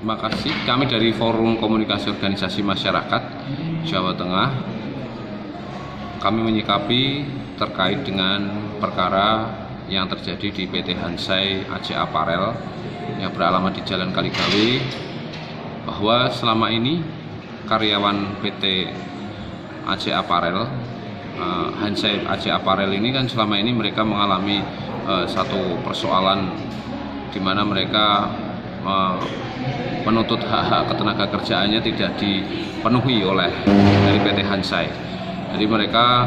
Terima kasih. Kami dari Forum Komunikasi Organisasi Masyarakat Jawa Tengah, kami menyikapi terkait dengan perkara yang terjadi di PT Hansai AC Apparel yang beralamat di Jalan Kaligawe, bahwa selama ini karyawan PT AC Apparel, Hansai AC Apparel ini kan selama ini mereka mengalami satu persoalan di mana mereka menuntut hak-hak ketenaga kerjaannya tidak dipenuhi oleh dari PT Hansai. Jadi mereka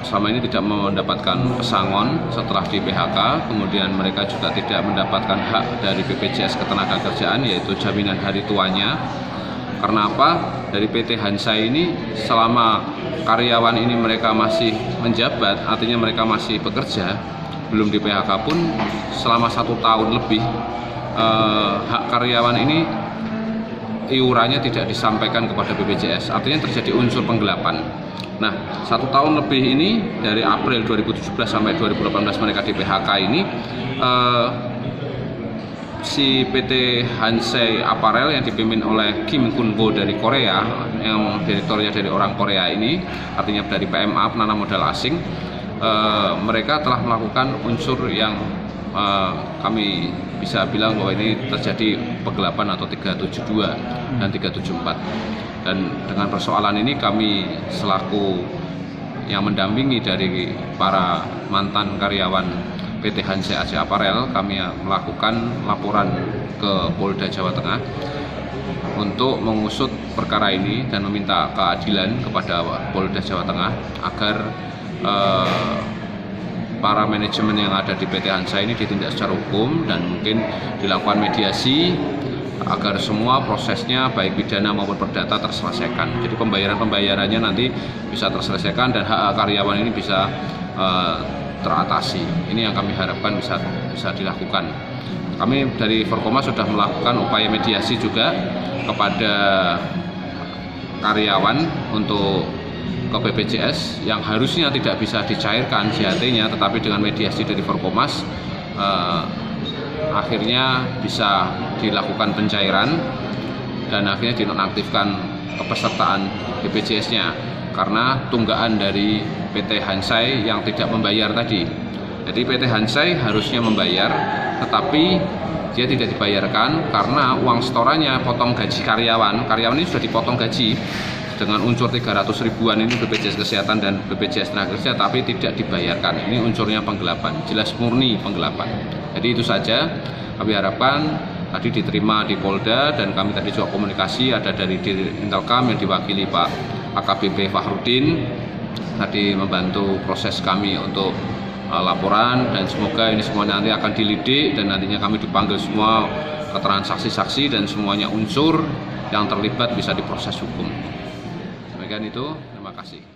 selama ini tidak mendapatkan pesangon setelah di PHK, kemudian mereka juga tidak mendapatkan hak dari BPJS Ketenagakerjaan, yaitu jaminan hari tuanya. Karena apa? Dari PT Hansai ini selama karyawan ini mereka masih menjabat, artinya mereka masih bekerja, belum di PHK pun selama 1 tahun lebih, hak karyawan ini iurannya tidak disampaikan kepada BPJS, artinya terjadi unsur penggelapan. Nah, 1 tahun lebih ini dari April 2017 sampai 2018 mereka di PHK ini, si PT Hansai Apparel yang dipimpin oleh Kim Kun-bo dari Korea, yang direkturnya dari orang Korea ini, artinya dari PMA, penanam modal asing, mereka telah melakukan unsur yang kami bisa bilang bahwa ini terjadi penggelapan atau 372 dan 374. Dan dengan persoalan ini kami selaku yang mendampingi dari para mantan karyawan PT Hansai AC Apparel, kami melakukan laporan ke Polda Jawa Tengah untuk mengusut perkara ini dan meminta keadilan kepada Polda Jawa Tengah agar para manajemen yang ada di PT Hansai ini ditindak secara hukum dan mungkin dilakukan mediasi agar semua prosesnya baik pidana maupun perdata terselesaikan. Jadi pembayarannya nanti bisa terselesaikan dan hak karyawan ini bisa teratasi. Ini yang kami harapkan bisa dilakukan. Kami dari Forkoma sudah melakukan upaya mediasi juga kepada karyawan untuk ke BPJS yang harusnya tidak bisa dicairkan JHT-nya, tetapi dengan mediasi dari Forkomas akhirnya bisa dilakukan pencairan dan akhirnya dinonaktifkan kepesertaan BPJS-nya karena tunggaan dari PT Hansai yang tidak membayar tadi. Jadi PT Hansai harusnya membayar, tetapi dia tidak dibayarkan karena uang setorannya potong gaji karyawan ini sudah dipotong gaji dengan unsur 300 ribuan ini BPJS Kesehatan dan BPJS Tenaga tapi tidak dibayarkan. Ini unsurnya penggelapan, jelas murni penggelapan. Jadi itu saja kami harapkan tadi diterima di Polda, dan kami tadi juga komunikasi ada dari Intelkam yang diwakili Pak AKBP Fahrudin tadi membantu proses kami untuk laporan, dan semoga ini semuanya nanti akan dilidik dan nantinya kami dipanggil semua keterangan saksi-saksi dan semuanya unsur yang terlibat bisa diproses hukum. Demikian itu, terima kasih.